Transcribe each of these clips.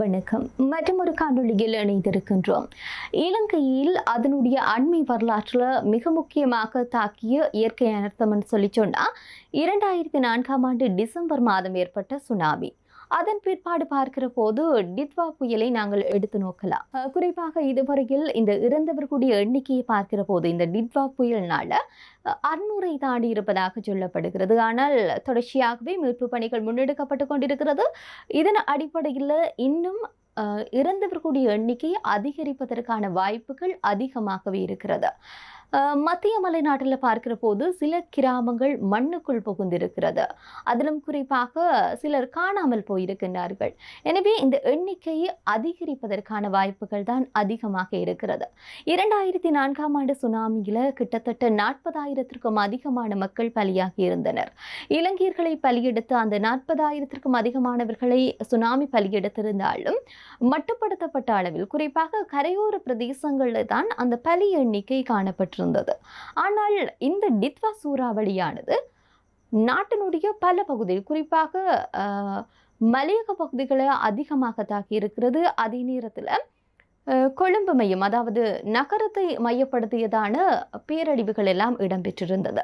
வணக்கம். மற்றொரு காணொளியில் இணைந்திருக்கின்றோம். இலங்கையில் அதனுடைய அண்மை வரலாற்றில் மிக முக்கியமாக தாக்கிய இயற்கை அனர்த்தம் சொல்லி சொன்னா 2004ஆம் ஆண்டு டிசம்பர் மாதம் ஏற்பட்ட சுனாமி. அதன் பிற்பாடு பார்க்கிற போது டித்வா புயலை நாங்கள் எடுத்து நோக்கலாம். குறிப்பாக இதுவரையில் இந்த இறந்தவர்களுடைய எண்ணிக்கையை பார்க்கிற போது இந்த டித்வா புயல்னால 600 தாண்டி இருப்பதாக சொல்லப்படுகிறது. ஆனால் தொடர்ச்சியாகவே மீட்பு பணிகள் முன்னெடுக்கப்பட்டு கொண்டிருக்கிறது. இதன் அடிப்படையில் இன்னும் இறந்தவர்களுடைய எண்ணிக்கை அதிகரிப்பதற்கான வாய்ப்புகள் அதிகமாகவே இருக்கிறது. மத்திய மலைநாட்டில் பார்க்கிற போது சில கிராமங்கள் மண்ணுக்குள் புகுந்திருக்கிறது. அதிலும் குறிப்பாக சிலர் காணாமல் போயிருக்கின்றார்கள். எனவே இந்த எண்ணிக்கையை அதிகரிப்பதற்கான வாய்ப்புகள் தான் அதிகமாக இருக்கிறது. 2004ஆம் ஆண்டு சுனாமியில் கிட்டத்தட்ட 40,000க்கும் அதிகமான மக்கள் பலியாகி இருந்தனர். இலங்கையர்களை பலியெடுத்த அந்த 40,000க்கும் அதிகமானவர்களை சுனாமி பலியெடுத்திருந்தாலும் மட்டுப்படுத்தப்பட்ட அளவில் குறிப்பாக கரையோர பிரதேசங்களில் தான் அந்த பலி எண்ணிக்கை காணப்பட்டிருந்தது. ஆனால் இந்த டித்வா சூறாவளியானது நாட்டினுடைய பல பகுதிகள் குறிப்பாக மலையக பகுதிகளை அதிகமாக தாக்கி இருக்கிறது. அதே நேரத்தில் கொழும்பு மையம் அதாவது நகரத்தை மையப்படுத்தியதான பேரழிவுகள் எல்லாம் இடம்பெற்றிருந்தது.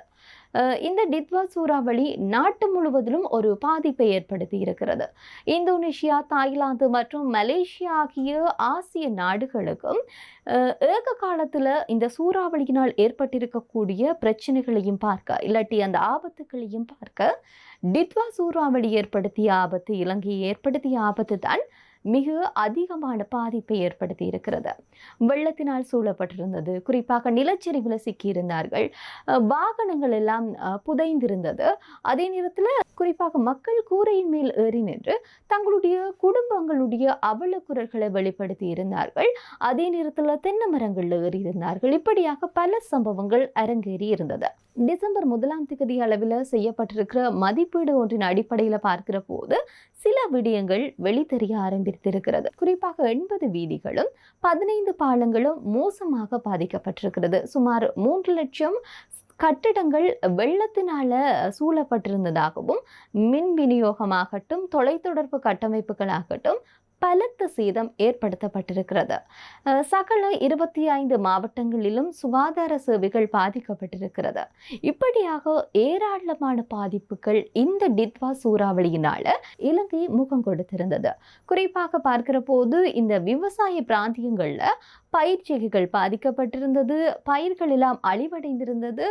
இந்த டித்வா சூறாவளி நாட்டு முழுவதிலும் ஒரு பாதிப்பை ஏற்படுத்தி இருக்கிறது. இந்தோனேஷியா, தாய்லாந்து மற்றும் மலேசியா ஆகிய ஆசிய நாடுகளுக்கும் ஏக காலத்தில் இந்த சூறாவளியினால் ஏற்பட்டிருக்கக்கூடிய பிரச்சனைகளையும் பார்க்க இல்லாட்டி அந்த ஆபத்துகளையும் பார்க்க டித்வா சூறாவளி ஏற்படுத்திய ஆபத்து, இலங்கையை ஏற்படுத்திய ஆபத்து தான் மிக அதிகமான பாதிப்பை ஏற்படுத்தி இருக்கிறது. வெள்ளத்தினால் சூழப்பட்டிருந்தது. குறிப்பாக நிலச்சரிவில் சிக்கியிருந்தார்கள். வாகனங்கள் எல்லாம் புதைந்திருந்தது. அதே நேரத்தில் குறிப்பாக மக்கள் கூரையின் மேல் ஏறி நின்று தங்களுடைய குடும்பங்களுடைய அவலக்குரல்களை வெளிப்படுத்தி இருந்தார்கள். அதே நேரத்தில் தென்னை மரங்களில் ஏறி இருந்தார்கள். இப்படியாக பல சம்பவங்கள் அரங்கேறி இருந்தது. டிசம்பர் 1ஆம் தேதி அளவில் செய்யப்பட்டிருக்கிற மதிப்பீடு ஒன்றின் அடிப்படையில் பார்க்கிற போது சில விடயங்கள் வெளித்தெரிய ஆரம்பித்திருக்கிறது. குறிப்பாக 80 வீதிகளும் 15 பாலங்களும் மோசமாக பாதிக்கப்பட்டிருக்கிறது. சுமார் 3 லட்சம் கட்டிடங்கள் வெள்ளத்தினால சூழப்பட்டிருந்ததாகவும் மின் விநியோகமாகட்டும் தொலைத்தொடர்பு கட்டமைப்புகளாகட்டும் பலத்த சேதம் ஏற்படுத்தப்பட்டிருக்கிறது. சகல 25 மாவட்டங்களிலும் சுகாதார சேவைகள் பாதிக்கப்பட்டிருக்கிறது. இப்படியாக ஏராளமான பாதிப்புகள் இந்த டித்வா சூறாவளியினால இலங்கை முகம் கொடுத்திருந்தது. குறிப்பாக பார்க்கிற போது இந்த விவசாய பிராந்தியங்கள்ல பயிர்ச்செய்கைகள் பாதிக்கப்பட்டிருந்தது. பயிர்கள் எல்லாம் அழிவடைந்திருந்தது.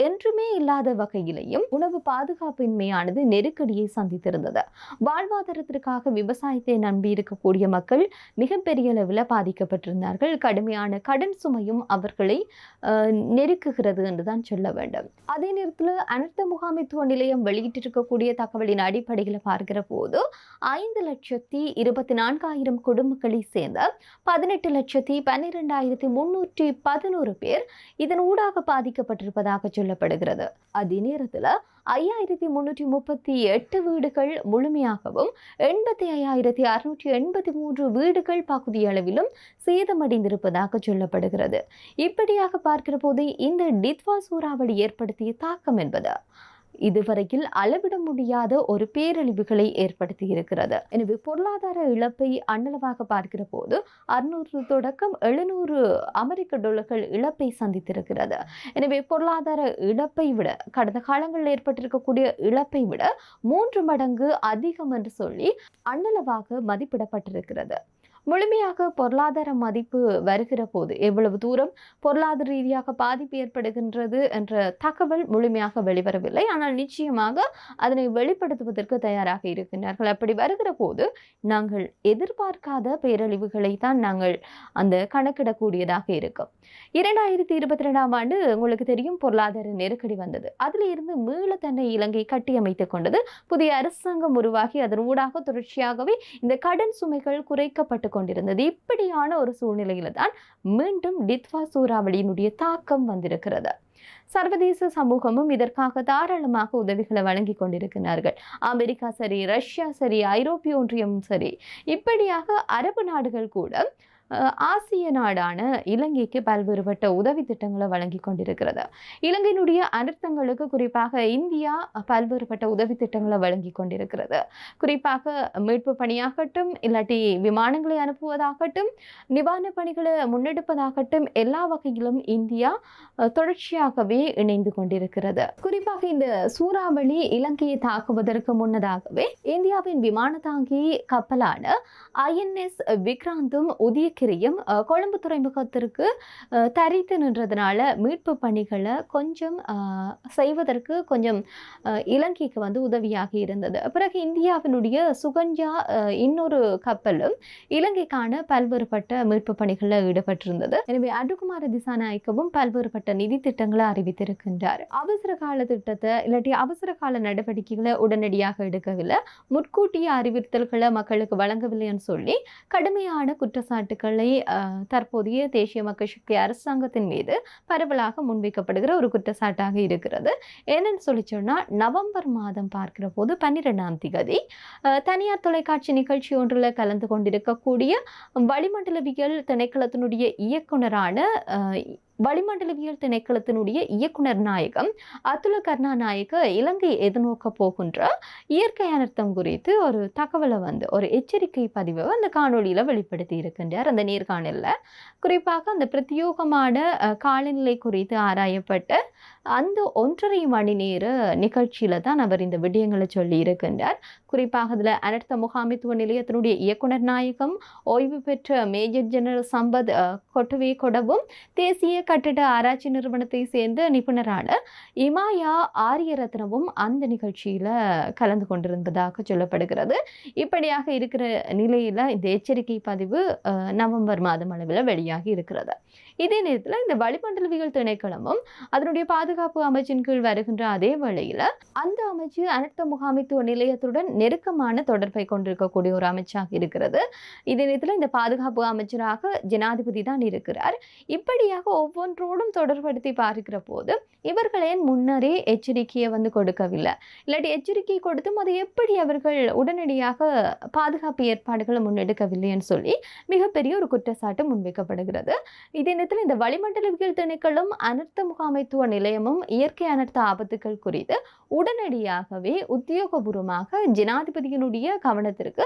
என்றுமே இல்லாத வகையிலையும் உணவு பாதுகாப்பின்மையானது நெருக்கடியை சந்தித்திருந்தது. வாழ்வாதாரத்திற்காக விவசாயத்தை நம்பி இருக்கக்கூடிய மக்கள் மிகப்பெரிய அளவில் பாதிக்கப்பட்டிருந்தார்கள். கடுமையான கடன் சுமையும் அவர்களை நெருக்குகிறது என்றுதான் சொல்ல வேண்டும். அதே நேரத்தில் அனர்த்த முகாமைத்துவ நிலையம் வெளியிட்டிருக்கக்கூடிய தகவலின் அடிப்படையில் பார்க்கிற போது 5,24,000 குடும்பங்களை சேர்ந்த 18,12,311 பேர் இதன் ஊடாக பாதிக்கப்பட்டிருப்பதாக சொல்லப்படுகிறது. அதே நேரத்தில் 5,338 வீடுகள் முழுமையாகவும் 85,683 வீடுகள் பகுதியளவிலும் சேதமடைந்திருப்பதாக சொல்லப்படுகிறது. இப்படியாக பார்க்கிற போது இந்த டித்வா சூறாவளி ஏற்படுத்திய தாக்கம் என்பது இதுவரையில் அளவிட முடியாத ஒரு பேரழிவுகளை ஏற்படுத்தி இருக்கிறது. எனவே பொருளாதார இழப்பை அன்னளவாக பார்க்கிற போது 600 தொடக்கம் 700 அமெரிக்க டாலர்கள் இழப்பை சந்தித்திருக்கிறது. எனவே பொருளாதார இழப்பை விட கடந்த காலங்களில் ஏற்பட்டிருக்கக்கூடிய இழப்பை விட 3 மடங்கு அதிகம் என்று சொல்லி அன்னளவாக மதிப்பிடப்பட்டிருக்கிறது. முழுமையாக பொருளாதார மதிப்பு வருகிற போது எவ்வளவு தூரம் பொருளாதார ரீதியாக பாதிப்பு ஏற்படுகின்றது என்ற தகவல் முழுமையாக வெளிவரவில்லை. ஆனால் நிச்சயமாக அதனை வெளிப்படுத்துவதற்கு தயாராக இருக்கின்றார்கள். அப்படி வருகிற போது நாங்கள் எதிர்பார்க்காத பேரழிவுகளை தான் நாங்கள் அந்த கணக்கிடக்கூடியதாக இருக்கும். 2022ஆம் ஆண்டு உங்களுக்கு தெரியும் பொருளாதார நெருக்கடி வந்தது. அதில் இருந்து மீள தன்னை இலங்கை கட்டியமைத்துக் கொண்டது. புதிய அரசாங்கம் உருவாகி அதன் ஊடாக தொடர்ச்சியாகவே இந்த கடன் சுமைகள் குறைக்கப்பட்டு கொண்டிருந்தது. இப்படியான ஒரு சூழ்நிலையில தான் மீண்டும் டித்வா சூறாவளியினுடைய தாக்கம் வந்திருக்கிறது. சர்வதேச சமூகமும் இதற்காக தாராளமாக உதவிகளை வழங்கி கொண்டிருக்கிறார்கள். அமெரிக்கா சரி, ரஷ்யா சரி, ஐரோப்பிய ஒன்றியமும் சரி, இப்படியாக அரபு நாடுகள் கூட ஆசிய நாடான இலங்கைக்கு பல்வேறுபட்ட உதவி திட்டங்களை வழங்கி கொண்டிருக்கிறது. இலங்கையினுடைய அனர்த்தங்களுக்கு குறிப்பாக இந்தியா பல்வேறுபட்ட உதவி திட்டங்களை வழங்கி கொண்டிருக்கிறது. குறிப்பாக மீட்பு பணியாகட்டும், இல்லாட்டி விமானங்களை அனுப்புவதாகட்டும், நிவாரண பணிகளை முன்னெடுப்பதாகட்டும், எல்லா வகையிலும் இந்தியா தொடர்ச்சியாகவே இணைந்து கொண்டிருக்கிறது. குறிப்பாக இந்த சூறாவளி இலங்கையை தாக்குவதற்கு முன்னதாகவே இந்தியாவின் விமான தாங்கி கப்பலான INS விக்ராந்தும் உதயகிரியும் கொழும்பு துறைமுகத்திற்கு தரித்து நின்றதுனால மீட்பு பணிகளை கொஞ்சம் செய்வதற்கு கொஞ்சம் இலங்கைக்கு உதவியாக இருந்தது. பிறகு இந்தியாவினுடைய சுகன்யா இன்னொரு கப்பலும் இலங்கைக்கான பல்வேறுபட்ட மீட்பு பணிகளில் ஈடுபட்டிருந்தது. எனவே அனுகுமார திசாநாயக்கவும் பல்வேறுபட்ட நிதி திட்டங்களை அறிவித்திருக்கின்றார். அவசர கால திட்டத்தை இல்லாட்டி அவசர கால நடவடிக்கைகளை உடனடியாக எடுக்கவில்லை, முன்கூட்டிய அறிவித்தல்களை மக்களுக்கு வழங்கவில்லைன்னு சொல்லி கடுமையான குற்றச்சாட்டுக்களை தற்போதைய தேசிய மக்கள் சக்தி அரசாங்கத்தின் மீது பரவலாக முன்வைக்கப்படுகிற ஒரு குற்றச்சாட்டாக இருக்கிறது. என்னன்னு சொல்லி சொன்னால், நவம்பர் மாதம் பார்க்கிற போது 12ஆம் தேதி தனியார் தொலைக்காட்சி நிகழ்ச்சி ஒன்றில் கலந்து கொண்டிருக்கக்கூடிய வளிமண்டலவியல் திணைக்களத்தினுடைய இயக்குனரான வளிமண்டலவியல் திணைக்களத்தினுடைய இயக்குனர் நாயகம் அதுல கருணாநாயக்க இலங்கை எதிர்நோக்க போகின்ற இயற்கை அனர்த்தம் குறித்து ஒரு தகவலை ஒரு எச்சரிக்கை பதிவை அந்த காணொலியில வெளிப்படுத்தி இருக்கின்றார். அந்த நேர்காணல்ல குறிப்பாக அந்த பிரத்யோகமான காலநிலை குறித்து ஆராயப்பட்ட அந்த 1.5 மணி நேர நிகழ்ச்சியில தான் அவர் இந்த விடயங்களை சொல்லி இருக்கின்றார். குறிப்பாக அதில் அனர்த்த முகாமைத்துவ நிலையத்தினுடைய இயக்குனர் நாயகம், ஓய்வு பெற்ற மேஜர் ஜெனரல் சம்பத் கொட்டுவே கொடவும், தேசிய கட்டிட ஆராய்ச்சி நிறுவனத்தை சேர்ந்த நிபுணரான இமாயா ஆரியரத்னவும் அந்த நிகழ்ச்சியில கலந்து கொண்டிருந்ததாக சொல்லப்படுகிறது. இப்படியாக இருக்கிற நிலையில இந்த எச்சரிக்கை பதிவு நவம்பர் மாதம் அளவில் வெளியாகி இருக்கிறது. இதே நேரத்தில் இந்த வளிமண்டலவியல் திணைக்களமும் அதனுடைய பாதுகாப்பு அமைச்சின் கீழ் வருகின்ற அதே வேளையில அந்த அமைச்சு அனர்த்த முகாமைத்துவ நிலையத்துடன் நெருக்கமான தொடர்பை கொண்டிருக்கக்கூடிய ஒரு அமைச்சாக இருக்கிறது. இதே நேரத்தில் இந்த பாதுகாப்பு அமைச்சராக ஜனாதிபதி தான் இருக்கிறார். இப்படியாக ஒவ்வொன்றோடும் தொடர்படுத்தி பார்க்கிற போது இவர்கள் ஏன் முன்னரே எச்சரிக்கையை கொடுக்கவில்லை, இல்லாட்டி எச்சரிக்கை கொடுத்தும் அதை எப்படி அவர்கள் உடனடியாக பாதுகாப்பு ஏற்பாடுகளை முன்னெடுக்கவில்லைன்னு சொல்லி மிகப்பெரிய ஒரு குற்றச்சாட்டு முன்வைக்கப்படுகிறது. இதே நேரத்தில் இந்த வளிமண்டலவியல் திணைக்களம் அனர்த்த முகாமைத்துவ நிலையமும் இயற்கை அனர்த்த ஆபத்துக்கள் குறித்து உடனடியாகவே உத்தியோகபூர்வமாக ஜனாதிபதியினுடைய கவனத்திற்கு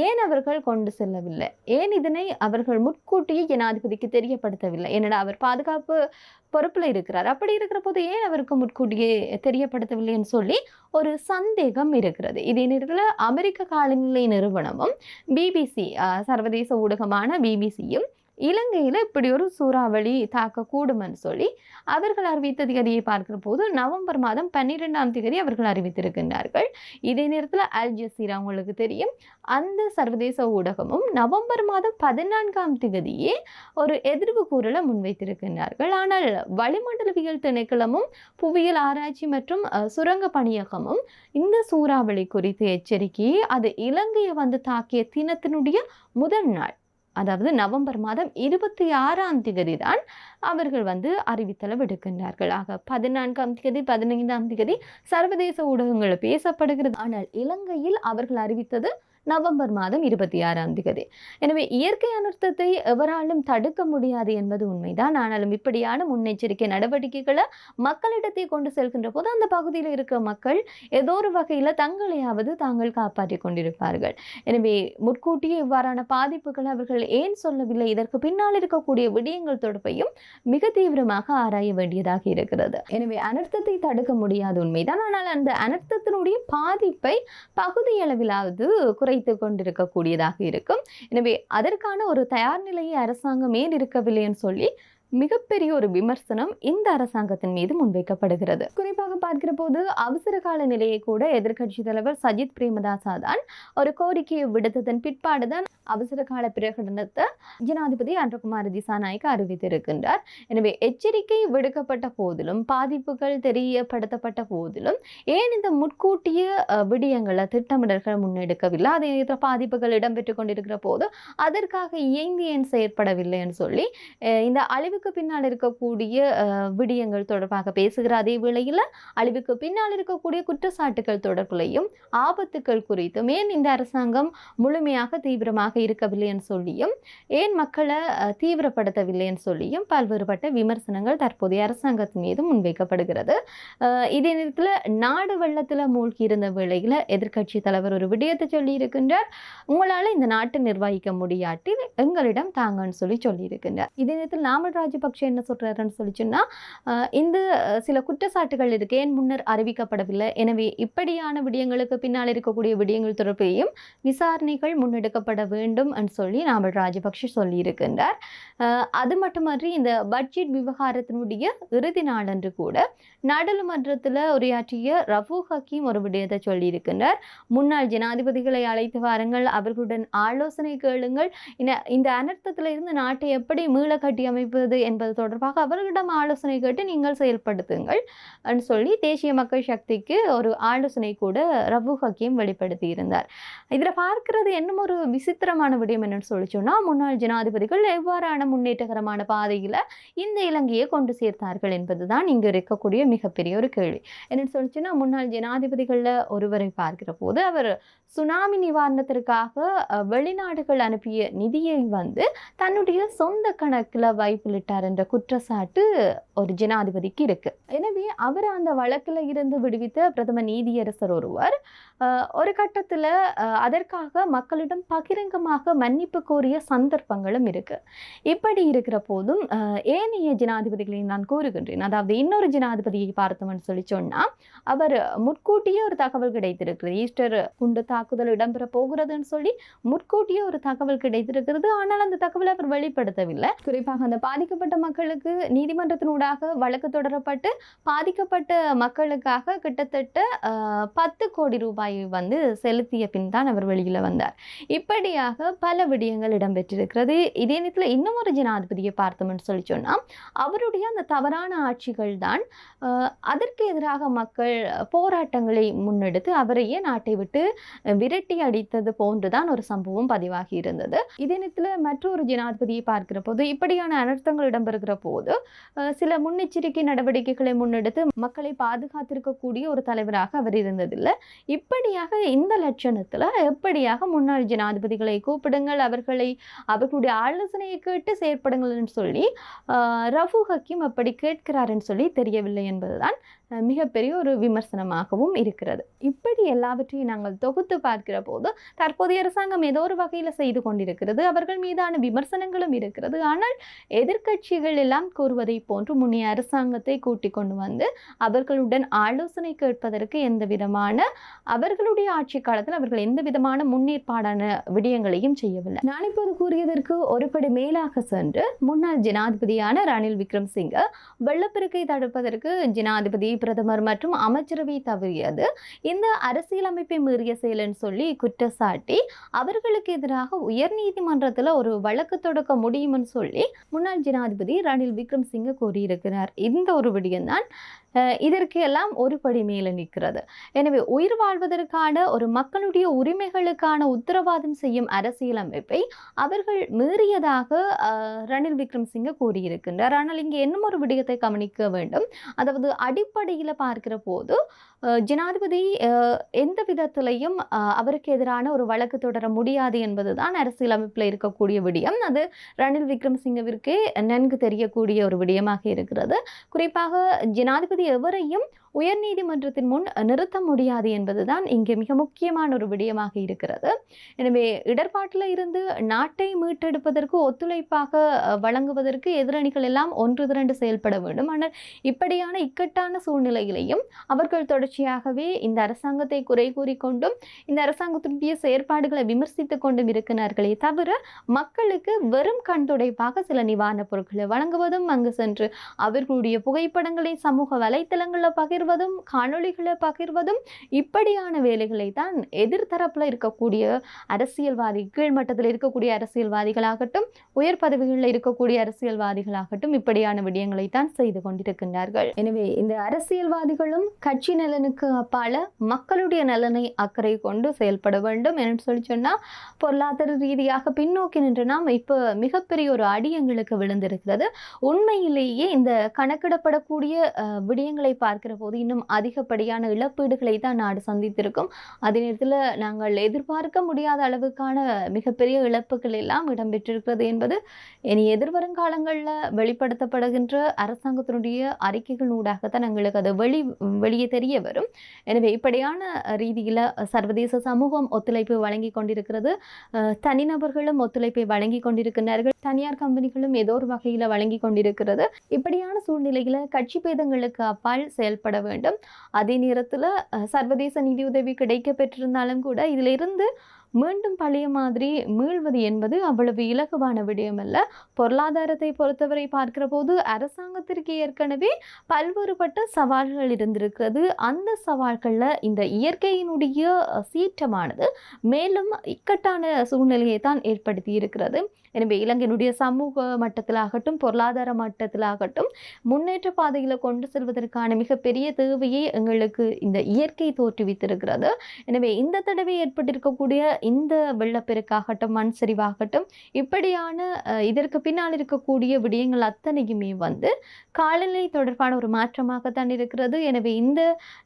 ஏன் அவர்கள் கொண்டு செல்லவில்லை, ஏன் இதனை அவர்கள் முன்கூட்டியே ஜனாதிபதிக்கு தெரியப்படுத்தவில்லை? என்னடா அவர் பாதுகாப்பு பொறுப்புல இருக்கிறார், அப்படி இருக்கிற போது ஏன் அவருக்கு முன்கூட்டியே தெரியப்படுத்தவில்லைன்னு சொல்லி ஒரு சந்தேகம் இருக்கிறது. இதே நேரத்தில் அமெரிக்க காலநிலை நிறுவனமும் BBC சர்வதேச ஊடகமான BBCயும் இலங்கையில் இப்படி ஒரு சூறாவளி தாக்கக்கூடும்னு சொல்லி அவர்கள் அறிவித்த தேதியை பார்க்கிற போது நவம்பர் மாதம் 12ஆம் தேதி அவர்கள் அறிவித்திருக்கின்றார்கள். இதே நேரத்தில் அல் ஜசீரா உங்களுக்கு தெரியும், அந்த சர்வதேச ஊடகமும் நவம்பர் மாதம் 14ஆம் தேதியே ஒரு எதிர்வு கூறலை முன்வைத்திருக்கின்றார்கள். ஆனால் வளிமண்டலவியல் திணைக்களமும் புவியியல் ஆராய்ச்சி மற்றும் சுரங்க பணியகமும் இந்த சூறாவளி குறித்து எச்சரிக்கையை அது இலங்கையை தாக்கிய தினத்தினுடைய முதல் நாள், அதாவது நவம்பர் மாதம் 26ஆம் தேதி தான் அவர்கள் அறிவித்தலை விடுக்கின்றார்கள். ஆக 14ஆம் தேதி 15ஆம் தேதி சர்வதேச ஊடகங்கள் பேசப்படுகிறது. ஆனால் இலங்கையில் அவர்கள் அறிவித்தது நவம்பர் மாதம் 26ஆம் தேதி. எனவே இயற்கை அனர்த்தத்தை எவராலும் தடுக்க முடியாது என்பது உண்மைதான். ஆனாலும் இப்படியான முன்னெச்சரிக்கை நடவடிக்கைகளை மக்களிடத்தை கொண்டு செல்கின்ற போது அந்த பகுதியில் இருக்கிற மக்கள் ஏதோ ஒரு வகையில் தங்களையாவது தாங்கள் காப்பாற்றி கொண்டிருப்பார்கள். எனவே முன்கூட்டியே இவ்வாறான பாதிப்புகளை அவர்கள் ஏன் சொல்லவில்லை? இதற்கு பின்னால் இருக்கக்கூடிய விடயங்கள் தொடர்பையும் மிக தீவிரமாக ஆராய வேண்டியதாக இருக்கிறது. எனவே அனர்த்தத்தை தடுக்க முடியாத உண்மைதான். ஆனால் அந்த அனர்த்தத்தினுடைய பாதிப்பை பகுதியளவிலாவது குறைத்து கொண்டிருக்கக்கூடியதாக இருக்கும். எனவே அதற்கான ஒரு தயார் நிலையை அரசாங்கம் ஏன் இருக்கவில்லைன்னு சொல்லி மிகப்பெரிய ஒரு விமர்சனம் இந்த அரசாங்கத்தின் மீது முன்வைக்கப்படுகிறது. குறிப்பாக பார்க்கிற போது அவசர கால நிலையை கூட எதிர்க்கட்சி தலைவர் சஜித் பிரேமதாசா தான் ஒரு கோரிக்கையை விடுத்ததன் பிற்பாடுதான் அவசர கால பிரகடனத்தை ஜனாதிபதி அனுகுமார திசாநாயக்க அறிவித்திருக்கின்றார். எனவே எச்சரிக்கை விடுக்கப்பட்ட போதிலும், பாதிப்புகள் தெரியப்படுத்தப்பட்ட போதிலும் ஏன் இந்த முன்கூட்டிய விடயங்களை திட்டமிடல்கள் முன்னெடுக்கவில்லை? அதே நேரத்தில் பாதிப்புகள் இடம்பெற்றுக் கொண்டிருக்கிற போது அதற்காக இயங்கி ஏன் செயற்படவில்லைன்னு சொல்லி இந்த அழிவு அழிவுக்கு பின்னால் இருக்கக்கூடிய விடயங்கள் தொடர்பாக பேசுகிற அதே வேளையில் அழிவுக்கு பின்னால் இருக்கக்கூடிய குற்றச்சாட்டுகள் தொடர்பிலையும் ஆபத்துக்கள் குறித்தும் ஏன் இந்த அரசாங்கம் முழுமையாக தீவிரமாக இருக்கவில்லைன்னு சொல்லியும் ஏன் மக்களை தீவிரப்படுத்தவில்லைன்னு சொல்லியும் பல்வேறுபட்ட விமர்சனங்கள் தற்போதைய அரசாங்கத்தின் மீது முன்வைக்கப்படுகிறது. இதே நேரத்தில் நாடு வெள்ளத்தில் மூழ்கி இருந்த வேளையில் எதிர்க்கட்சி தலைவர் ஒரு விடயத்தை சொல்லி இருக்கின்றார், உங்களால் இந்த நாட்டை நிர்வகிக்க முடியாட்டி எங்களிடம் தாங்கன்னு சொல்லியிருக்கின்றார். இதே நேரத்தில் நாமல் ராஜபக்ஷ என்ன சொல்றாருன்னு சொல்லி சொன்னா, இந்த சில குற்றச்சாட்டுகள் இருக்கு, ஏன் முன்னர் அறிவிக்கப்படவில்லை, எனவே இப்படியான விடயங்களுக்கு பின்னால் இருக்கக்கூடிய விடயங்கள் தொடர்பையும் விசாரணைகள் முன்னெடுக்கப்பட வேண்டும் என்று சொல்லி நாமல் ராஜபக்ஷ சொல்லியிருக்கின்றார். அது மட்டுமன்றி இந்த பட்ஜெட் விவகாரத்தினுடைய இறுதி நாளன்று கூட நாடாளுமன்றத்தில் உரையாற்றிய ரஃபூக் ஹக்கீம் ஒரு விடயத்தை சொல்லியிருக்கின்றார். முன்னாள் ஜனாதிபதிகளை அழைத்து வாருங்கள், அவர்களுடன் ஆலோசனை கேளுங்கள், இந்த அனர்த்தத்தில் இருந்து நாட்டை எப்படி மீள கட்டி அமைப்பது என்பது தொடர்பாக அவர்களிடம் ஆலோசனை கேட்டு நீங்கள் செயல்படுத்துங்கள் என்று சொல்லி தேசிய மக்கள் சக்திக்கு ஒரு ஆலோசனை கூட ரஃபூக் ஹக்கீம் வெளிப்படுத்தி இருந்தார். இதில் பார்க்கிறது இன்னும் ஒரு விசித்திரமான விடயம் என்னன்னு சொல்லி சொன்னால், முன்னாள் ஜனாதிபதிகள் எவ்வாறான முன்னேற்றகரமான பாதையில் இந்த இலங்கையை கொண்டு சேர்த்தார்கள் என்பதுதான் இங்கு இருக்கக்கூடிய மிகப்பெரிய ஒரு கேள்வி. என்னன்னு சொல்லிச்சுன்னா, முன்னாள் ஜனாதிபதிகளில் ஒருவரை பார்க்கிற போது அவர் சுனாமி நிவாரணத்திற்காக வெளிநாடுகள் அனுப்பிய நிதியை தன்னுடைய சொந்த கணக்கில் வைப்பிலிட்டார் என்ற குற்றச்சாட்டு ஒரு ஜனாதிபதிக்கு இருக்கு. எனவே அவர் அந்த வழக்கில் இருந்து விடுவித்த பிரதம நீதியரசர் ஒருவர் ஒரு கட்டத்தில் அதற்காக மக்களிடம் பகிரங்கமாக மன்னிப்பு கோரிய சந்தர்ப்பங்களும் இருக்கு. இப்படி இருக்கிற போதும் ஏனைய ஜனாதிபதிகளை நான் கூறுகின்றேன், அதாவது இன்னொரு ஜனாதிபதியை பார்த்தோம்னு சொல்லி சொன்னா, அவர் முற்கூட்டியே ஒரு தகவல் கிடைத்திருக்கிறது, ஈஸ்டர் குண்டு தாக்குதல் இடம்பெற போகிறதுன்னு சொல்லி முற்கூட்டியே ஒரு தகவல் கிடைத்திருக்கிறது. ஆனால் அந்த தகவலை அவர் வெளிப்படுத்தவில்லை. குறிப்பாக அந்த பாதிக்கப்பட்ட மக்களுக்கு நீதிமன்றத்தினூடாக வழக்கு தொடரப்பட்டு பாதிக்கப்பட்ட மக்களுக்காக கிட்டத்தட்ட 10 கோடி ரூபாயை செலுத்திய பின் தான் அவர் வெளியில வந்தார். இப்படியாக பல விடயங்கள் இடம்பெற்றிருக்கிறது. இதே நேரத்தில் இன்னும் ஒரு ஜனாதிபதியை பார்த்தோம்னு சொல்லி சொன்னா, அவருடைய அந்த தவறான ஆட்சிகள் தான் அதற்கு எதிராக மக்கள் போராட்டங்களை முன்னெடுத்து அவரையே நாட்டை விட்டு விரட்டி அடித்தது போன்றுதான் ஒரு சம்பவம் பதிவாகி இருந்தது. இதே நேரத்தில் மற்றொரு ஜனாதிபதியை பார்க்கிற போது இப்படியான அனர்த்தங்கள் இடம்பெறுகிற போது சில முன்னெச்சரிக்கை நடவடிக்கைகளை முன்னெடுத்து மக்களை பாதுகாத்திருக்கக்கூடிய ஒரு தலைவராக அவர் இருந்ததில்லை. இப்படியாக இந்த லட்சணத்தில் எப்படியாக முன்னாள் ஜனாதிபதிகளை கூப்பிடுங்கள், அவர்களுடைய ஆலோசனையை கேட்டு செயற்படுங்கள் என்று சொல்லி ரஃபூக் ஹக்கீம் அப்படி கேட்கிறாருன்னு சொல்லி தெரியவில்லை என்பதுதான் மிகப்பெரிய ஒரு விமர்சனமாகவும் இருக்கிறது. இப்படி எல்லாவற்றையும் நாங்கள் தொகுத்து பார்க்கிற போது தற்போதைய அரசாங்கம் ஏதோ ஒரு வகையில் செய்து கொண்டிருக்கிறது, அவர்கள் மீதான விமர்சனங்களும் இருக்கிறது. ஆனால் எதிர்க்கட்சிகள் எல்லாம் கூறுவதை போன்று முன்னைய அரசாங்கத்தை கூட்டிக் கொண்டு அவர்களுடன் ஆலோசனை கேட்பதற்கு எந்த விதமான அவர்களுடைய ஆட்சி காலத்தில் அவர்கள் எந்த விதமான முன்னேற்பாடான விடயங்களையும் செய்யவில்லை. நான் இப்போது கூறியதற்கு ஒருபடி மேலாக சென்று முன்னாள் ஜனாதிபதியான ரணில் விக்ரமசிங்க வெள்ளப்பெருக்கை தடுப்பதற்கு ஜனாதிபதி, பிரதமர் மற்றும் அமைச்சரவை தவறியது இந்த அரசியலமைப்பை மீறிய செயல் சொல்லி குற்றச்சாட்டி அவர்களுக்கு எதிராக உயர் நீதிமன்றத்தில் ஒரு வழக்கு தொடக்க முடியும்னு சொல்லி முன்னாள் ஜனாதிபதி ரணில் விக்ரமசிங்க கூறியிருக்கிறார். இந்த ஒரு விடயம்தான் இதற்கு எல்லாம் ஒரு படி மேலே நிற்கிறது. எனவே உயிர் வாழ்வதற்கான ஒரு மக்களுடைய உரிமைகளுக்கான உத்தரவாதம் செய்யும் அரசியலமைப்பை அவர்கள் மீறியதாக ரணில் விக்ரமசிங்க கூறியிருக்கின்றார். ஆனால் இங்கே இன்னும் ஒரு விடயத்தை கவனிக்க வேண்டும். அதாவது அடிப்படையில் பார்க்கிற போது ஜனாதிபதி எந்த விதத்திலையும் அவருக்கு எதிரான ஒரு வழக்கு தொடர முடியாது என்பதுதான் அரசியலமைப்பில் இருக்கக்கூடிய விடயம். அது ரணில் விக்ரமசிங்கவிற்கே நன்கு தெரியக்கூடிய ஒரு விடயமாக இருக்கிறது. குறிப்பாக ஜனாதிபதி எவரையும் உயர்நீதிமன்றத்தின் முன் நிறுத்த முடியாது என்பதுதான் இங்கே மிக முக்கியமான ஒரு விடயமாக இருக்கிறது. எனவே இடர்பாட்டில் இருந்து நாட்டை மீட்டெடுப்பதற்கு ஒத்துழைப்பாக வழங்குவதற்கு எதிரணிகள் எல்லாம் ஒன்று திரண்டு செயல்பட வேண்டும். ஆனால் இப்படியான இக்கட்டான சூழ்நிலையிலையும் அவர்கள் தொடர்ச்சியாகவே இந்த அரசாங்கத்தை குறை கூறிக்கொண்டும் இந்த அரசாங்கத்தினுடைய செயற்பாடுகளை விமர்சித்துக் கொண்டும் இருக்கிறார்களே தவிர மக்களுக்கு வெறும் கண் துடைப்பாக சில நிவாரணப் பொருட்களை வழங்குவதும், அங்கு சென்று அவர்களுடைய புகைப்படங்களை சமூக வலைத்தளங்களில் பகிர் பகிர்வதும் காணொளிகளை பகிர்வதும் இப்படியான வேலைகளை தான் எதிர்த்தரப்புல இருக்கக்கூடிய அரசியல்வாதி, கீழ்மட்டத்தில் இருக்கக்கூடிய அரசியல்வாதிகளாகட்டும், உயர் பதவிகளில் இருக்கக்கூடிய அரசியல்வாதிகளாகட்டும் இப்படியான விடயங்களை தான் செய்து கொண்டிருக்கின்றார்கள். எனவே இந்த அரசியல்வாதிகளும் கட்சி நலனுக்கு அப்பால மக்களுடைய நலனை அக்கறை கொண்டு செயல்பட வேண்டும் என்று சொல்லி சொன்னா, பொருளாதார ரீதியாக பின்னோக்கி நின்று நாம் இப்ப மிகப்பெரிய ஒரு அடி எங்களுக்கு விழுந்திருக்கிறது. உண்மையிலேயே இந்த கணக்கிடப்படக்கூடிய விடயங்களை பார்க்கிற போது இன்னும் அதிகப்படியான இழப்பீடுகளை தான் நாடு சந்தித்திருக்கும். அதே நேரத்தில் நாங்கள் எதிர்பார்க்க முடியாத அளவுக்கான மிகப்பெரிய இழப்புகள் எல்லாம் இடம்பெற்றிருக்கிறது என்பது இனி எதிர்வரும் காலங்களில் வெளிப்படுத்தப்படுகின்ற அரசாங்கத்தினுடைய அறிக்கைகள் ஊடாகத்தான் எங்களுக்கு அது வெளியே தெரிய வரும். எனவே இப்படியான ரீதியில் சர்வதேச சமூகம் ஒத்துழைப்பு வழங்கி கொண்டிருக்கிறது. தனிநபர்களும் ஒத்துழைப்பை வழங்கி கொண்டிருக்கிறார்கள். தனியார் கம்பெனிகளும் ஏதோ ஒரு வகையில் வழங்கி கொண்டிருக்கிறது. இப்படியான சூழ்நிலையில கட்சி பேதங்களுக்கு அப்பால் செயல்பட வேண்டும். அதே நேரத்தில் சர்வதேச நிதியுதவி கிடைக்க பெற்றிருந்தாலும் கூட இதிலிருந்து மீண்டும் பழைய மாதிரி மீள்வது என்பது அவ்வளவு இலகுவான விடயம் அல்ல. பொருளாதாரத்தை பொறுத்தவரை பார்க்கிற போது அரசாங்கத்திற்கு ஏற்கனவே பல்வேறுபட்ட சவால்கள் இருந்திருக்கிறது. அந்த சவால்களில் இந்த இயற்கையினுடைய சீற்றமானது மேலும் இக்கட்டான சூழ்நிலையை தான் ஏற்படுத்தி இருக்கிறது. எனவே இலங்கையினுடைய சமூக மட்டத்திலாகட்டும், பொருளாதார மட்டத்திலாகட்டும் முன்னேற்ற பாதையில் கொண்டு செல்வதற்கான மிகப்பெரிய தேவையை எங்களுக்கு இந்த இயற்கை தோற்றுவித்திருக்கிறது. எனவே இந்த தடவை ஏற்பட்டிருக்கக்கூடிய இந்த வெள்ளப்பெருக்காகட்டும், மண் சரிவாகட்டும், இப்படியான இதற்கு பின்னால் இருக்கக்கூடிய விடயங்கள் அத்தனையுமே காலநிலை தொடர்பான ஒரு மாற்றமாகத்தான் இருக்கிறது. எனவே இந்த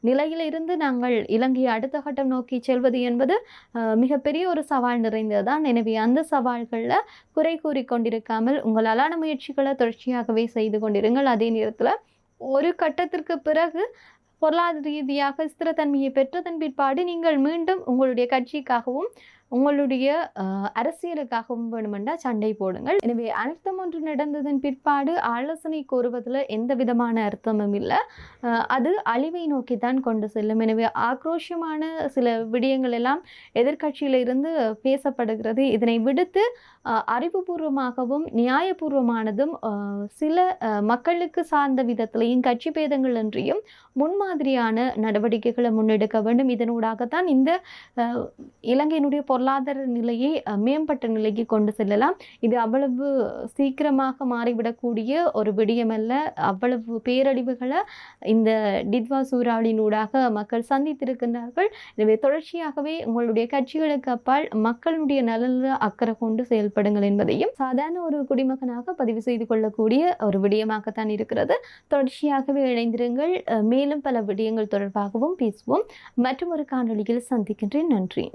நிலையிலிருந்து நாங்கள் இலங்கையை அடுத்த கட்டம் நோக்கி செல்வது என்பது மிகப்பெரிய ஒரு சவால் நிறைந்ததுதான். எனவே அந்த சவால்களில் குறை கூறிக்கொண்டிருக்காமல் உங்களாலான முயற்சிகளை தொடர்ச்சியாகவே செய்து கொண்டிருங்கள். அதே நேரத்தில் ஒரு கட்டத்திற்கு பிறகு பொருளாதார ரீதியாக ஸ்திரத்தன்மையை பெற்றதன் பிற்பாடு நீங்கள் மீண்டும் உங்களுடைய கட்சிக்காகவும் உங்களுடைய அரசியலுக்காகவும் வேணுமென்றால் சண்டை போடுங்கள். எனவே அர்த்தம் ஒன்று நடந்ததன் பிற்பாடு ஆலோசனை கோருவதில் எந்த விதமான அர்த்தமும் இல்லை. அது அழிவை நோக்கித்தான் கொண்டு செல்லும். எனவே ஆக்ரோஷமான சில விடயங்கள் எல்லாம் எதிர்கட்சியிலிருந்து பேசப்படுகிறது. இதனை விடுத்து அறிவுபூர்வமாகவும் நியாயபூர்வமானதும் சில மக்களுக்கு சார்ந்த விதத்திலையும் கட்சி பேதங்கள் இன்றியும் முன்மாதிரியான நடவடிக்கைகளை முன்னெடுக்க வேண்டும். இதனூடாகத்தான் இந்த இலங்கையினுடைய பொருளாதார நிலையை மேம்பட்ட நிலைக்கு கொண்டு செல்லலாம். இது அவ்வளவு சீக்கிரமாக மாறிவிடக்கூடிய ஒரு விடயமல்ல. அவ்வளவு பேரழிவுகளை இந்த டிட்வா சூறாவளியினூடாக மக்கள் சந்தித்திருக்கின்றார்கள். எனவே தொடர்ச்சியாகவே உங்களுடைய கட்சிகளுக்கு அப்பால் மக்களுடைய நலனில் அக்கறை கொண்டு செயல்படுங்கள் என்பதையும் சாதாரண ஒரு குடிமகனாக பதிவு செய்து கொள்ளக்கூடிய ஒரு விடயமாகத்தான் இருக்கிறது. தொடர்ச்சியாகவே இணைந்திருங்கள். மேலும் பல விடயங்கள் தொடர்பாகவும் பேசுவோம். மற்றும் ஒரு காணொளியில் சந்திக்கின்றேன். நன்றி.